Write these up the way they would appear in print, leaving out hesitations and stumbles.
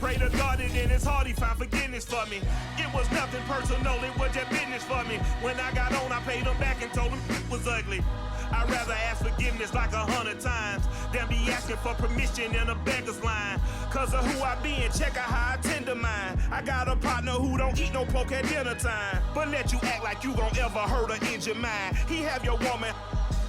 pray to God and in his heart he found forgiveness for me. It was nothing personal, it was just business for me. When I got on, I paid him back and told him it was ugly. I'd rather ask forgiveness like 100 times than be asking for permission in a beggar's line. Cause of who I be and check out how I tend to mine. I got a partner who don't eat no pork at dinner time, but let you act like you gon' ever hurt or injure mine. He have your woman,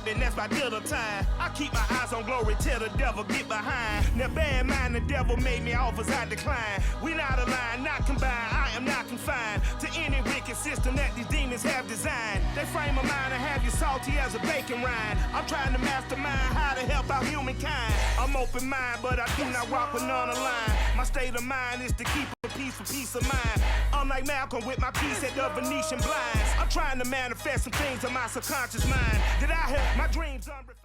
and that's my dinner time. I keep my eyes on glory till the devil get behind. Now bear in mind the devil made me offers I decline. We not aligned, not combined, I am not confined to any wicked system that these demons have designed. They frame a mind and have you salty as a bacon rind. I'm trying to mastermind how to help out humankind. I'm open mind, but I do not walk with none aligned. My state of mind is to keep a peace for peace of mind. Unlike Malcolm with my piece at the Venetian blinds. I'm trying to manifest some things in my subconscious mind. Did I help my dreams unrefined?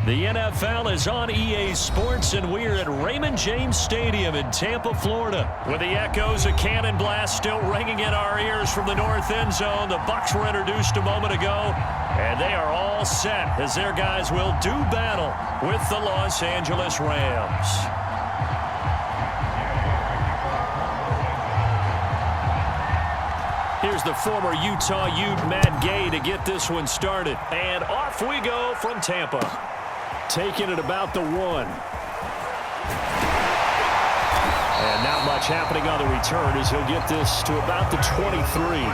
The NFL is on EA Sports, and we're at Raymond James Stadium in Tampa, Florida. With the echoes of cannon blast still ringing in our ears from the north end zone. The Bucs were introduced a moment ago, and they are all set as their guys will do battle with the Los Angeles Rams. Here's the former Utah Ute, Matt Gay, to get this one started. And off we go from Tampa. Taking it about the 1. And not much happening on the return as he'll get this to about the 23.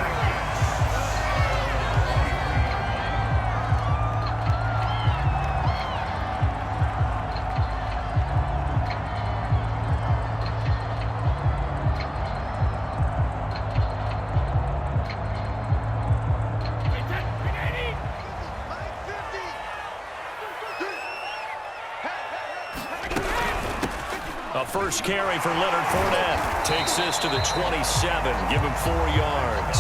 First carry for Leonard Fournette. Takes this to the 27. Give him 4 yards.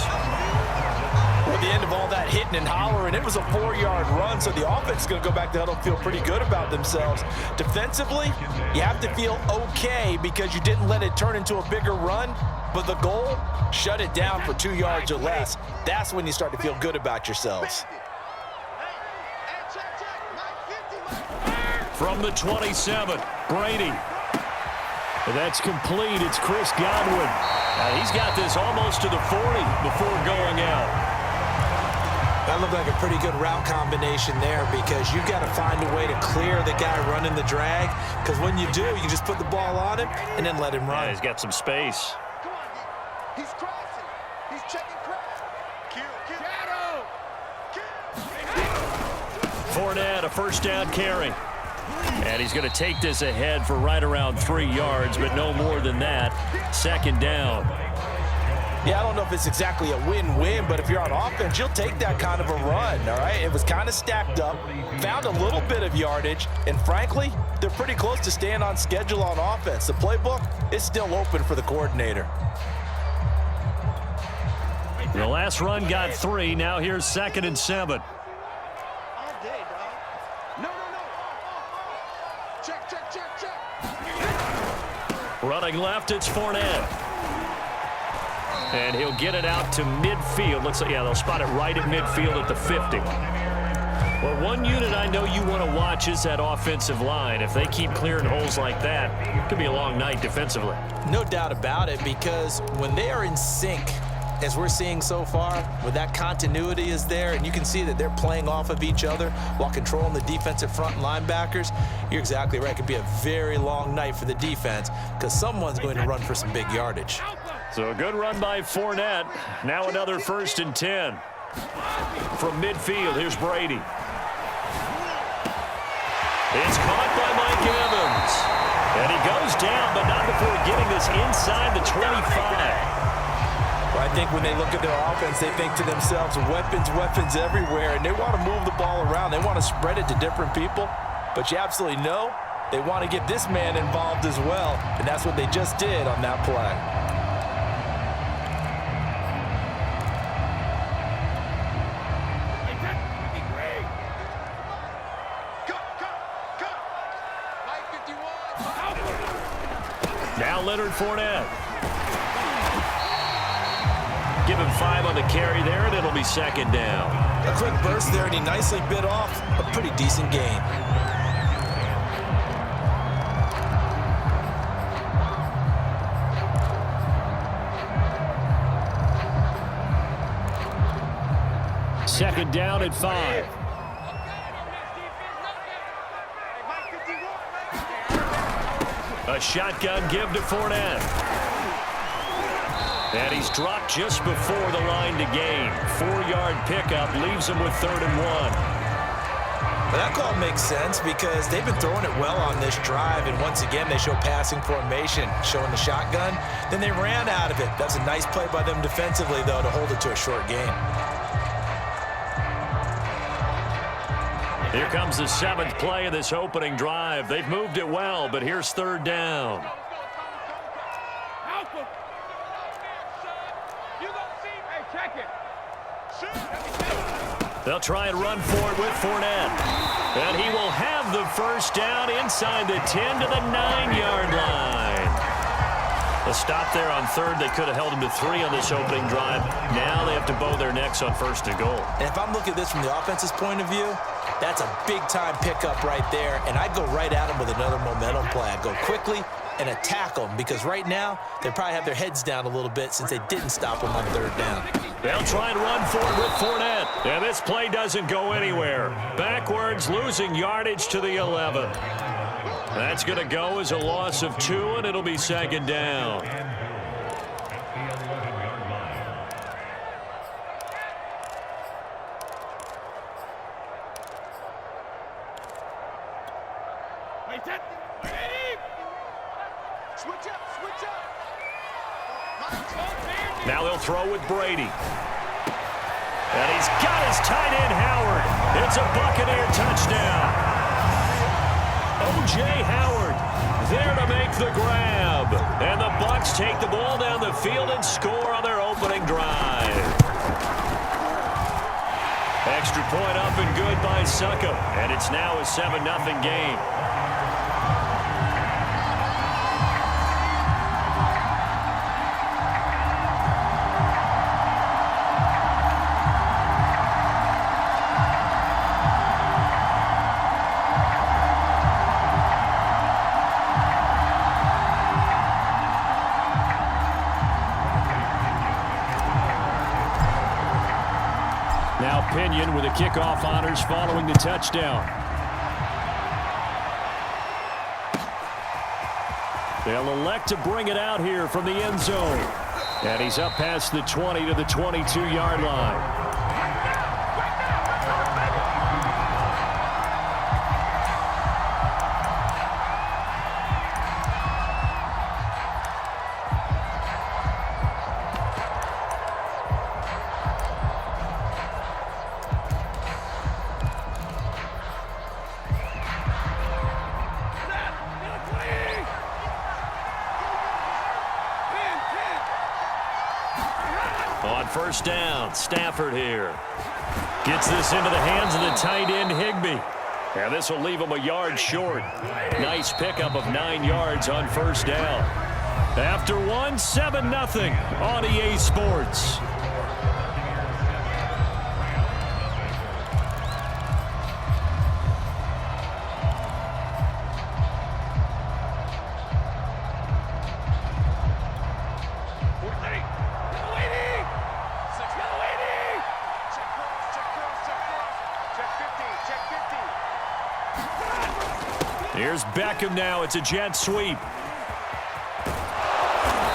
Well, at the end of all that hitting and hollering, it was a 4-yard run, so the offense is going to go back to huddle, feel pretty good about themselves. Defensively, you have to feel okay because you didn't let it turn into a bigger run, but the goal, shut it down for 2 yards or less. That's when you start to feel good about yourselves. From the 27, Brady. That's complete. It's Chris Godwin. He's got this almost to the 40 before going out. That looked like a pretty good route combination there because you've got to find a way to clear the guy running the drag, because when you do, you just put the ball on him and then let him run. Yeah, he's got some space. Come on, he's crossing. He's checking cross. Fournette, a first down carry. And he's going to take this ahead for right around 3 yards, but no more than that. Second down. Yeah, I don't know if it's exactly a win-win, but if you're on offense, you'll take that kind of a run, all right? It was kind of stacked up, found a little bit of yardage, and frankly, they're pretty close to staying on schedule on offense. The playbook is still open for the coordinator. The last run got 3. Now here's 2nd and 7. Running left, it's Fournette. And he'll get it out to midfield. Looks like, yeah, they'll spot it right at midfield at the 50. Well, one unit I know you want to watch is that offensive line. If they keep clearing holes like that, it could be a long night defensively. No doubt about it, because when they are in sync, as we're seeing so far, when that continuity is there and you can see that they're playing off of each other while controlling the defensive front linebackers, you're exactly right. It could be a very long night for the defense because someone's going to run for some big yardage. So a good run by Fournette. Now another 1st and 10. From midfield, here's Brady. It's caught by Mike Evans. And he goes down, but not before getting this inside the 25. Well, I think when they look at their offense, they think to themselves, weapons, weapons everywhere, and they want to move the ball around. They want to spread it to different people, but you absolutely know they want to get this man involved as well, and that's what they just did on that play. Now Leonard Fournette. Give him 5 on the carry there, and it'll be 2nd down. A quick burst there, and he nicely bit off a pretty decent gain. second down at 5. A shotgun give to Fournette. And he's dropped just before the line to gain. 4-yard pickup leaves him with 3rd and 1. Well, that call makes sense because they've been throwing it well on this drive, and once again they show passing formation, showing the shotgun. Then they ran out of it. That's a nice play by them defensively, though, to hold it to a short gain. Here comes the 7th play of this opening drive. They've moved it well, but here's 3rd down. They'll try and run for it with Fournette. And he will have the first down inside the 10 to the 9-yard line. A stop there on 3rd. They could have held him to 3 on this opening drive. Now they have to bow their necks on 1st and goal. And if I'm looking at this from the offense's point of view, that's a big-time pickup right there. And I'd go right at him with another momentum play. I'd go quickly and attack them because right now they probably have their heads down a little bit since they didn't stop him on 3rd down. They'll try and run for it with Fournette. And this play doesn't go anywhere. Backwards, losing yardage to the 11. That's going to go as a loss of 2, and it'll be 2nd down. Now they'll throw with Brady. And he's got his tight end, Howard. It's a Buccaneer touchdown. O.J. Howard there to make the grab. And the Bucs take the ball down the field and score on their opening drive. Extra point up and good by Suckup. And it's now a 7-0 game. Pinion with the kickoff honors following the touchdown. They'll elect to bring it out here from the end zone. And he's up past the 20 to the 22-yard line. On 1st down, Stafford here. Gets this into the hands of the tight end, Higbee. And this will leave him a yard short. Nice pickup of 9 yards on 1st down. After 1, 7-0 on EA Sports. Here's Beckham now. It's a jet sweep.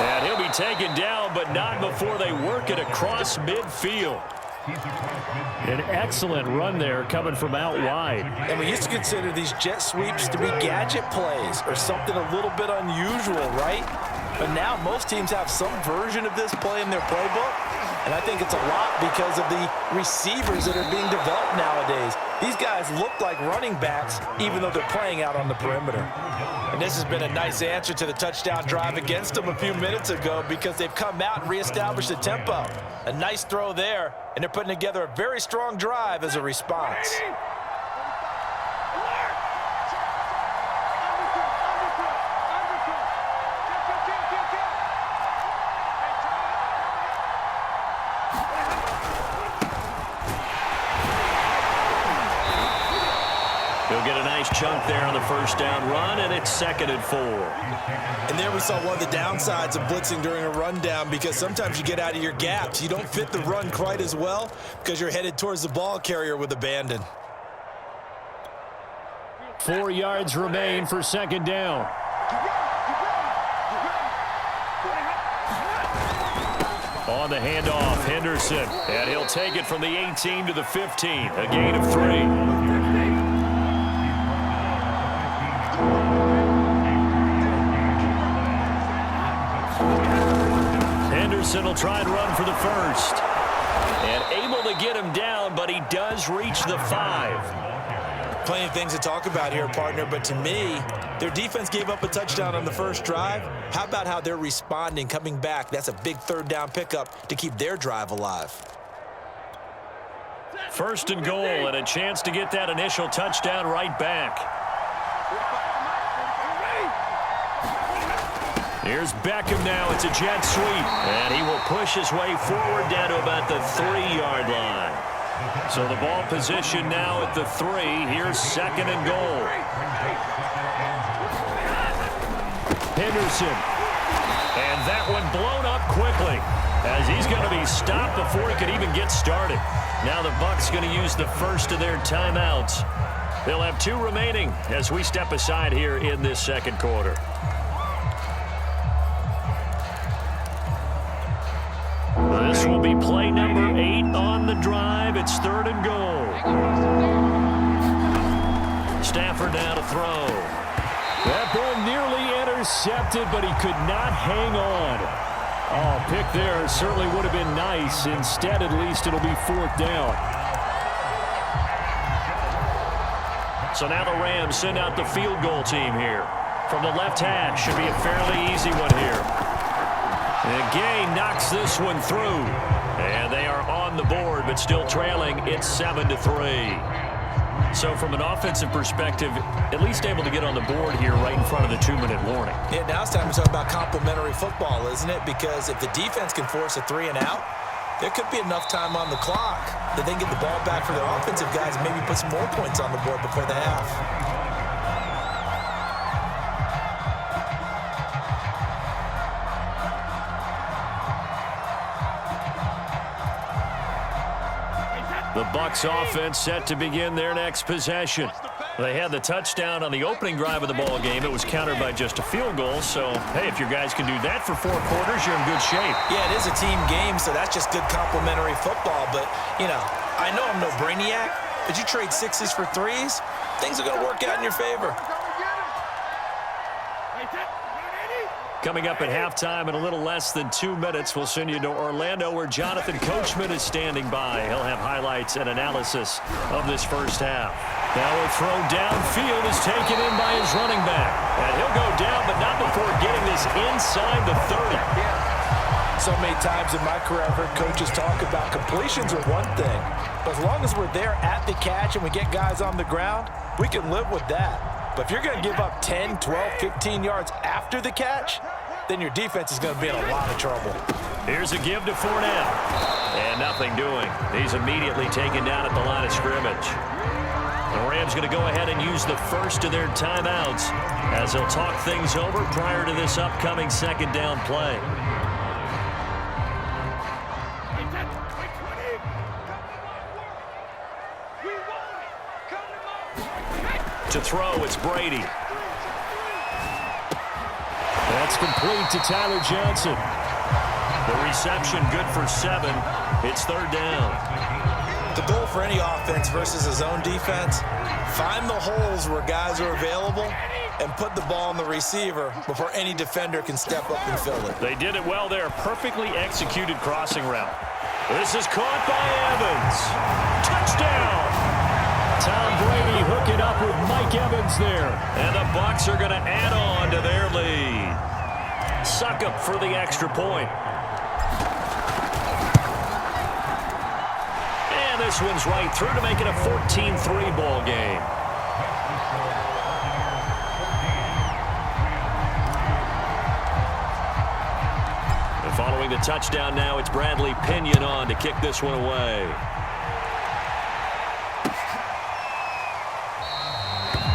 And he'll be taken down, but not before they work it across midfield. An excellent run there coming from out wide. And we used to consider these jet sweeps to be gadget plays or something a little bit unusual, right? But now most teams have some version of this play in their playbook. And I think it's a lot because of the receivers that are being developed nowadays. These guys look like running backs even though they're playing out on the perimeter. And this has been a nice answer to the touchdown drive against them a few minutes ago because they've come out and reestablished the tempo. A nice throw there, and they're putting together a very strong drive as a response. chunk there on the first down run, and it's 2nd and 4. And there we saw one of the downsides of blitzing during a rundown, because sometimes you get out of your gaps. You don't fit the run quite as well because you're headed towards the ball carrier with abandon. 4 yards remain for 2nd down. On the handoff, Henderson, and he'll take it from the 18 to the 15, a gain of 3. Henderson will try and run for the first. And able to get him down, but he does reach the 5. Plenty of things to talk about here, partner, but to me, their defense gave up a touchdown on the first drive. How about how they're responding, coming back? That's a big 3rd down pickup to keep their drive alive. 1st and goal, and a chance to get that initial touchdown right back. Here's Beckham now. It's a jet sweep, and he will push his way forward down to about the 3-yard line. So the ball position now at the 3. Here's 2nd and goal. Henderson. And that one blown up quickly, as he's going to be stopped before he could even get started. Now the Bucs going to use the first of their timeouts. They'll have 2 remaining as we step aside here in this 2nd quarter. This will be play number 8 on the drive. It's 3rd and goal. Stafford now to throw. That ball nearly intercepted, but he could not hang on. Oh, pick there certainly would have been nice. Instead, at least, it'll be 4th down. So now the Rams send out the field goal team here. From the left hash, should be a fairly easy one here. And Gay knocks this one through. And they are on the board, but still trailing. It's 7-3. So from an offensive perspective, at least able to get on the board here right in front of the 2-minute warning. Yeah, now it's time to talk about complementary football, isn't it? Because if the defense can force a 3 and out, there could be enough time on the clock that they can get the ball back for their offensive guys and maybe put some more points on the board before the half. The Bucs offense set to begin their next possession. They had the touchdown on the opening drive of the ball game. It was countered by just a field goal. So, hey, if your guys can do that for 4 quarters, you're in good shape. Yeah, it is a team game, so that's just good complementary football. But, you know, I know I'm no brainiac, but you trade 6s for 3s, things are going to work out in your favor. Coming up at halftime in a little less than 2 minutes, we'll send you to Orlando, where Jonathan Coachman is standing by. He'll have highlights and analysis of this first half. Now a throw downfield is taken in by his running back. And he'll go down, but not before getting this inside the 30. So many times in my career, I've heard coaches talk about completions are one thing. But as long as we're there at the catch and we get guys on the ground, we can live with that. But if you're going to give up 10, 12, 15 yards after the catch, then your defense is going to be in a lot of trouble. Here's a give to Fournette. And nothing doing. He's immediately taken down at the line of scrimmage. The Rams going to go ahead and use the first of their timeouts as they'll talk things over prior to this upcoming 2nd down play. To throw, it's Brady. That's complete to Tyler Johnson. The reception good for 7. It's 3rd down. The goal for any offense versus a zone defense, find the holes where guys are available and put the ball on the receiver before any defender can step up and fill it. They did it well there. Perfectly executed crossing route. This is caught by Evans. Touchdown! Tom Brady hooking up with Mike Evans there. And the Bucs are going to add on to their lead. Succop for the extra point. And this one's right through to make it a 14-3 ball game. And following the touchdown now, it's Bradley Pinion on to kick this one away.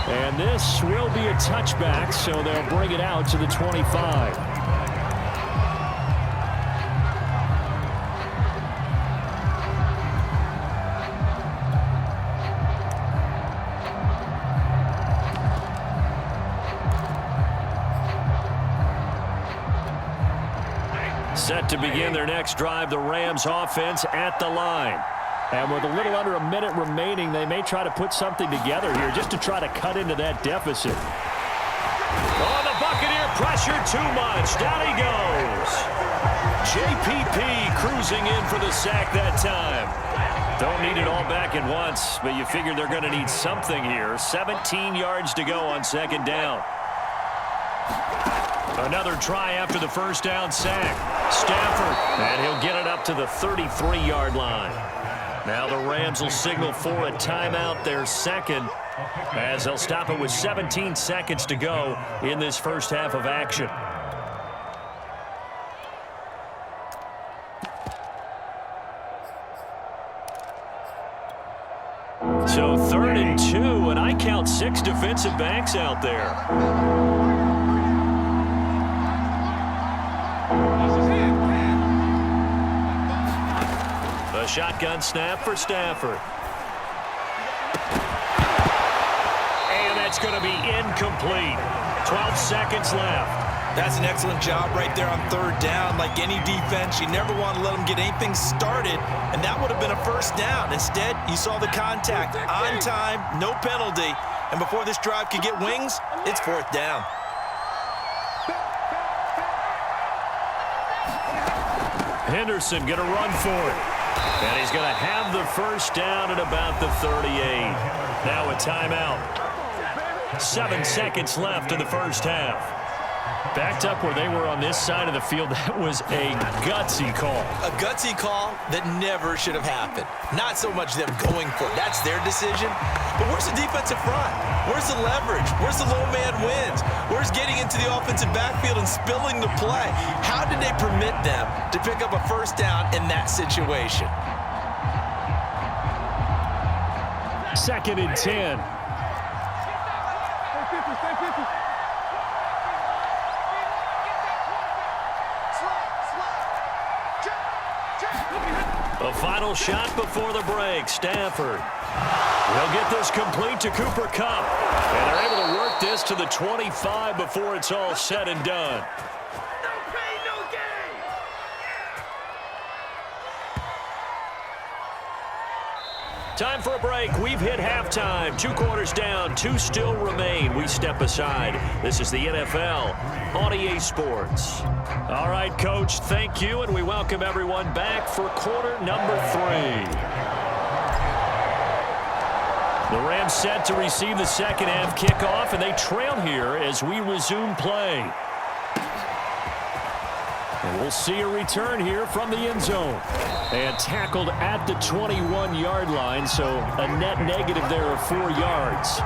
And And this will be a touchback, so they'll bring it out to the 25. Set to begin their next drive, the Rams offense at the line. And with a little under a minute remaining, they may try to put something together here just to try to cut into that deficit. Oh, the Buccaneer pressure too much. Down he goes. JPP cruising in for the sack that time. Don't need it all back at once, but you figure they're going to need something here. 17 yards to go on second down. Another try after the first down sack. Stafford, and he'll get it up to the 33-yard line. Now the Rams will signal for a timeout, their second, as they'll stop it with 17 seconds to go in this first half of action. So 3rd and 2, and I count 6 defensive backs out there. A shotgun snap for Stafford. And that's going to be incomplete. 12 seconds left. That's an excellent job right there on 3rd down. Like any defense, you never want to let them get anything started, and that would have been a first down. Instead, you saw the contact on time, no penalty, and before this drive could get wings, it's 4th down. Henderson going to run for it. And he's going to have the first down at about the 38. Now a timeout. 7 seconds left in the first half. Backed up where they were on this side of the field. That was a gutsy call. A gutsy call that never should have happened. Not so much them going for it. That's their decision. But where's the defensive front? Where's the leverage? Where's the low man wins? Where's getting into the offensive backfield and spilling the play? How did they permit them to pick up a first down in that situation? 2nd and 10. A final shot before the break. Stafford. They'll get this complete to Cooper Kupp. And they're able to work this to the 25 before it's all said and done. Time for a break. We've hit halftime. 2 quarters down. 2 still remain. We step aside. This is the NFL on EA Sports. All right, Coach, thank you, and we welcome everyone back for quarter number 3. The Rams set to receive the second half kickoff, and they trail here as we resume play. And we'll see a return here from the end zone. And tackled at the 21-yard line, so a net negative there of 4 yards.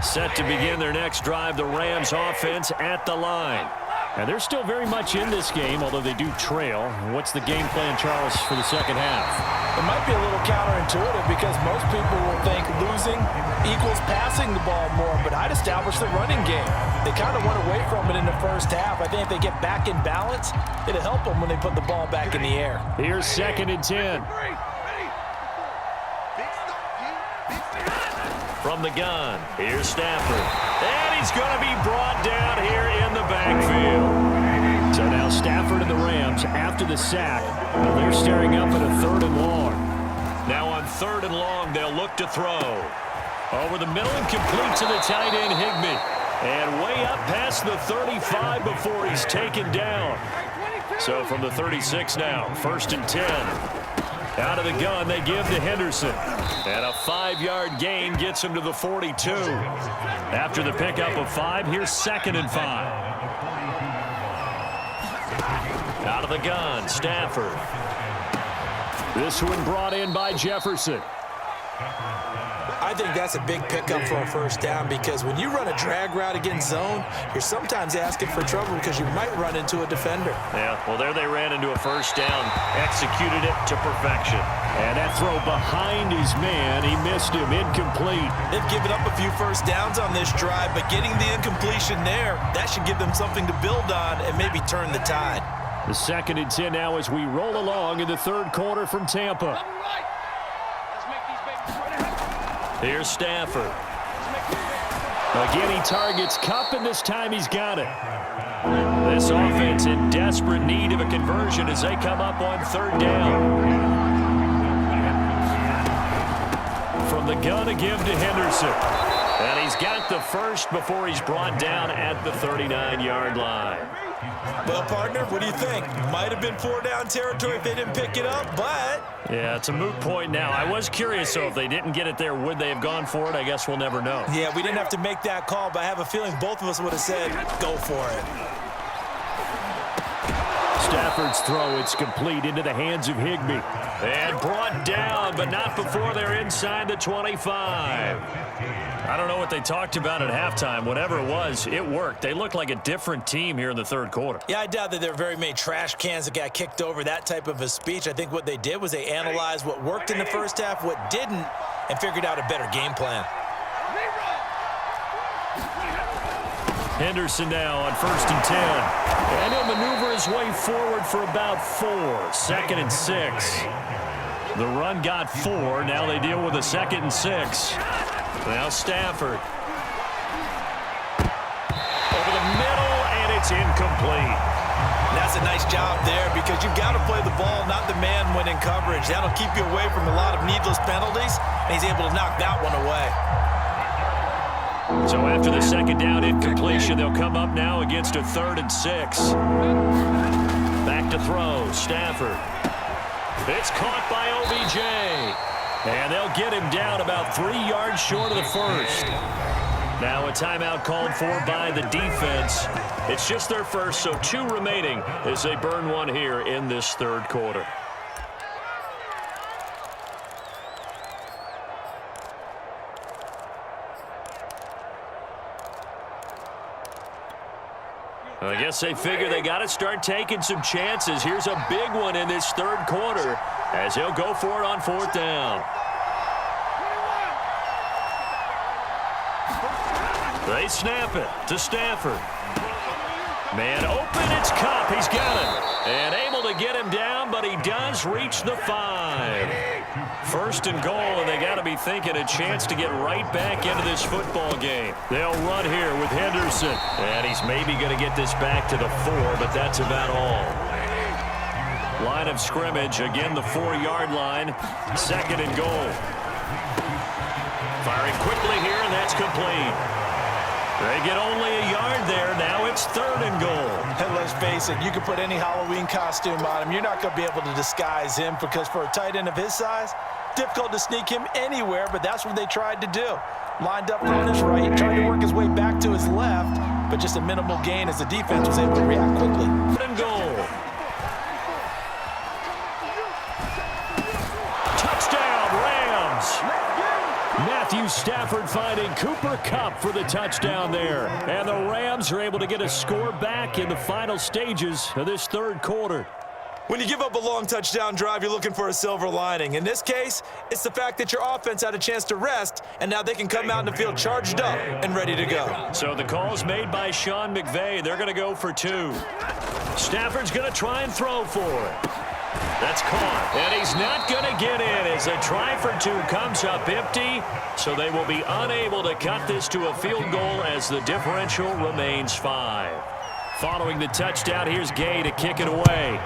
Set to begin their next drive, the Rams offense at the line. And they're still very much in this game, although they do trail. What's the game plan, Charles, for the second half? It might be a little counterintuitive because most people will think losing equals passing the ball more, but I'd establish the running game. They kind of went away from it in the first half. I think if they get back in balance, it'll help them when they put the ball back in the air. Here's 2nd and 10. From the gun, here's Stafford. And he's going to be brought down here in the backfield. So now Stafford and the Rams, after the sack, they're staring up at a 3rd and long. Now on 3rd and long, they'll look to throw. Over the middle and complete to the tight end, Higbee. And way up past the 35 before he's taken down. So from the 36 now, 1st and 10. Out of the gun, they give to Henderson. And a 5-yard gain gets him to the 42. After the pickup of 5, here's 2nd and 5. Out of the gun, Stafford. This one brought in by Jefferson. I think that's a big pickup for a first down because when you run a drag route against zone, you're sometimes asking for trouble because you might run into a defender. Yeah, well, there they ran into a first down, executed it to perfection. And that throw behind his man, he missed him, incomplete. They've given up a few first downs on this drive, but getting the incompletion there, that should give them something to build on and maybe turn the tide. The 2nd and 10 now as we roll along in the 3rd quarter from Tampa. Here's Stafford. Again, he targets Kupp, and this time he's got it. This offense in desperate need of a conversion as they come up on 3rd down. From the gun to give to Henderson. And he's got the first before he's brought down at the 39-yard line. Well, partner, what do you think? Might have been 4-down territory if they didn't pick it up, but... Yeah, it's a moot point now. I was curious, so if they didn't get it there, would they have gone for it? I guess we'll never know. Yeah, we didn't have to make that call, but I have a feeling both of us would have said, go for it. Stafford's throw, it's complete into the hands of Higbee. And brought down, but not before they're inside the 25. I don't know what they talked about at halftime. Whatever it was, it worked. They look like a different team here in the 3rd quarter. Yeah, I doubt that there are very many trash cans that got kicked over, that type of a speech. I think what they did was they analyzed what worked in the first half, what didn't, and figured out a better game plan. Henderson now on 1st and 10. And he'll maneuver his way forward for about 4. 2nd and 6. The run got 4. Now they deal with a 2nd and 6. Now Stafford. Over the middle, and it's incomplete. That's a nice job there because you've got to play the ball, not the man when in coverage. That'll keep you away from a lot of needless penalties, and he's able to knock that one away. So after the 2nd down incompletion, they'll come up now against a 3rd and 6. Back to throw, Stafford. It's caught by OBJ. And they'll get him down about 3 yards short of the first. Now a timeout called for by the defense. It's just their first, so 2 remaining as they burn one here in this 3rd quarter. I guess they figure they got to start taking some chances. Here's a big one in this 3rd quarter as he'll go for it on 4th down. They snap it to Stafford. Man open, it's Kupp. He's got it. And able to get him down, but he does reach the 5. 1st and goal, and they got to be thinking a chance to get right back into this football game. They'll run here with Henderson. And he's maybe going to get this back to the 4, but that's about all. Line of scrimmage, again the 4-yard line. 2nd and goal. Firing quickly here, and that's complete. They get only a yard there. Now it's 3rd and goal. And let's face it, you can put any Halloween costume on him. You're not going to be able to disguise him because for a tight end of his size, difficult to sneak him anywhere, but that's what they tried to do. Lined up on his right, trying to work his way back to his left, but just a minimal gain as the defense was able to react quickly. 3rd and goal. Touchdown, Rams. Matthew Stafford finding Cooper Kupp for the touchdown there. And the Rams are able to get a score back in the final stages of this 3rd quarter. When you give up a long touchdown drive, you're looking for a silver lining. In this case, it's the fact that your offense had a chance to rest, and now they can come out in the field charged up and ready to go. So the call's made by Sean McVay. They're going to go for 2. Stafford's going to try and throw for it. That's caught, and he's not going to get in as a try for 2 comes up empty, so they will be unable to cut this to a field goal as the differential remains 5. Following the touchdown, here's Gay to kick it away.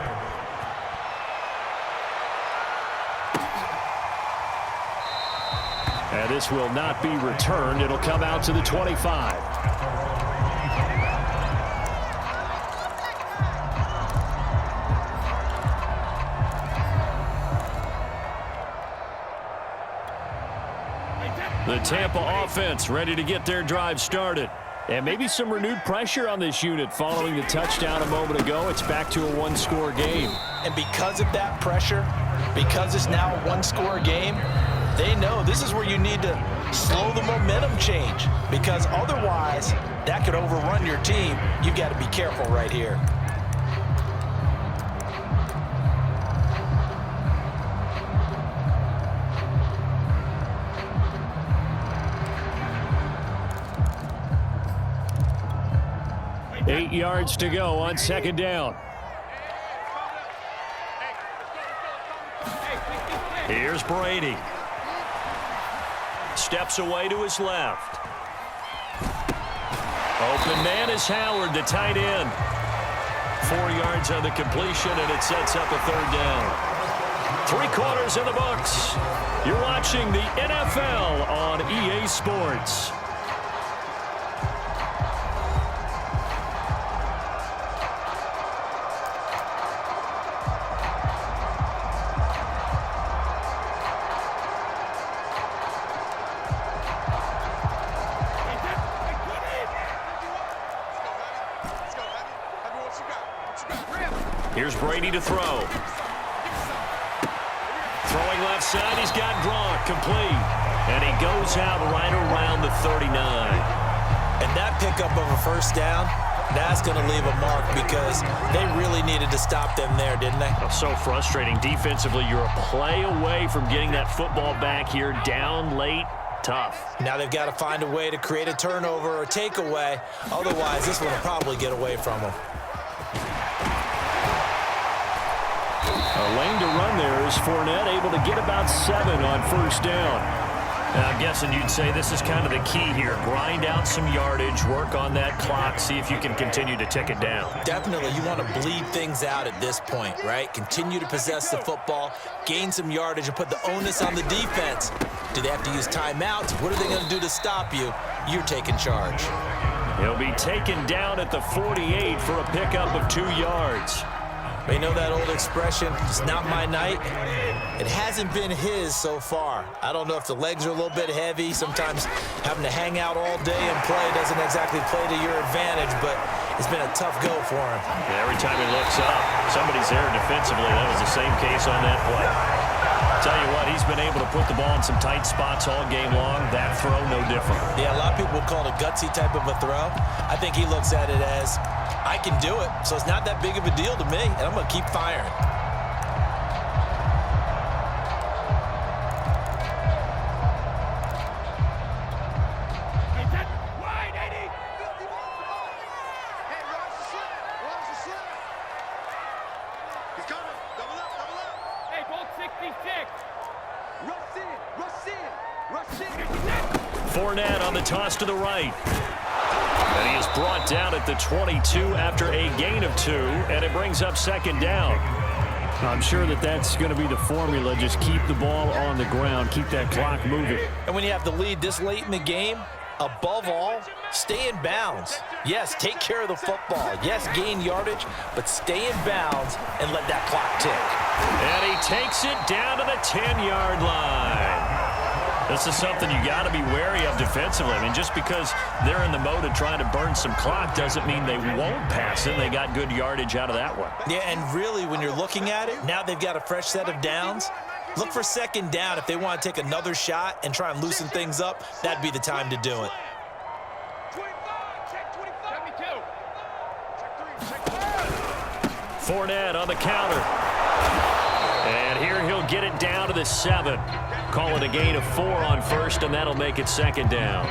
And this will not be returned. It'll come out to the 25. The Tampa offense ready to get their drive started. And maybe some renewed pressure on this unit following the touchdown a moment ago. It's back to a 1-score game. And because of that pressure, because it's now a 1-score game, They know this is where you need to slow the momentum change, because otherwise that could overrun your team. You've got to be careful right here. Eight yards to go on second down. Here's Brady. Steps away to his left. Open man is Howard, the tight end. 4 yards on the completion, and it sets up a third down. 3 quarters in the books. You're watching the NFL on EA Sports. Here's Brady to throw. Throwing left side, he's got Gronk, complete. And he goes out right around the 39. And that pickup of a first down, that's going to leave a mark, because they really needed to stop them there, didn't they? Oh, so frustrating. Defensively, you're a play away from getting that football back here, down late. Tough. Now they've got to find a way to create a turnover or takeaway. Otherwise, this one will probably get away from them. A lane to run there is Fournette, able to get about 7 on first down. Now, I'm guessing you'd say this is kind of the key here. Grind out some yardage, work on that clock, see if you can continue to tick it down. Definitely, you want to bleed things out at this point, right? Continue to possess the football, gain some yardage, and put the onus on the defense. Do they have to use timeouts? What are they going to do to stop you? You're taking charge. He'll be taken down at the 48 for a pickup of 2 yards. You know that old expression, it's not my night? It hasn't been his so far. I don't know if the legs are a little bit heavy. Sometimes having to hang out all day and play doesn't exactly play to your advantage, but it's been a tough go for him. Yeah, every time he looks up, somebody's there defensively. That was the same case on that play. Tell you what, he's been able to put the ball in some tight spots all game long. That throw, no different. Yeah, a lot of people would call it a gutsy type of a throw. I think he looks at it as, I can do it, so it's not that big of a deal to me, and I'm going to keep firing. Fournette on the toss to the right. And he is brought down at the 22 after a gain of 2, and it brings up second down. I'm sure that's going to be the formula. Just keep the ball on the ground, keep that clock moving. And when you have the lead this late in the game, above all, stay in bounds. Yes, take care of the football. Yes, gain yardage, but stay in bounds and let that clock tick. And he takes it down to the 10-yard line. This is something you got to be wary of defensively. I mean, just because they're in the mode of trying to burn some clock doesn't mean they won't pass it. They got good yardage out of that one. Yeah, and really, when you're looking at it, now they've got a fresh set of downs. Look for second down. If they want to take another shot and try and loosen things up, that'd be the time to do it. Fournette on the counter. And here he'll get it down to the 7. Call it a gain of 4 on first, and that'll make it second down.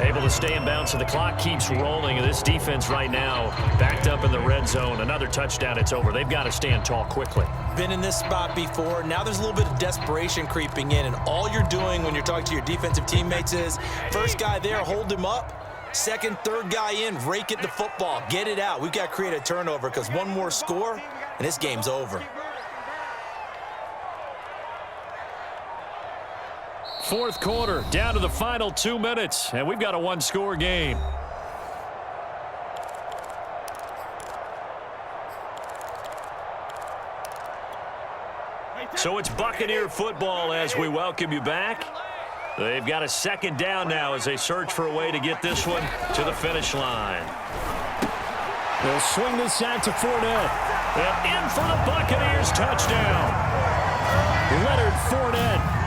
Able to stay in bounds, so the clock keeps rolling. And this defense right now backed up in the red zone. Another touchdown, it's over. They've got to stand tall quickly. Been in this spot before. Now there's a little bit of desperation creeping in, and all you're doing when you're talking to your defensive teammates is, first guy there, hold him up. Second, third guy in, rake it the football. Get it out. We've got to create a turnover, because one more score, and this game's over. Fourth quarter, down to the final 2 minutes, and we've got a one-score game. So it's Buccaneer football as we welcome you back. They've got a second down now as they search for a way to get this one to the finish line. They'll swing this out to Fournette. And in for the Buccaneers touchdown. Leonard Fournette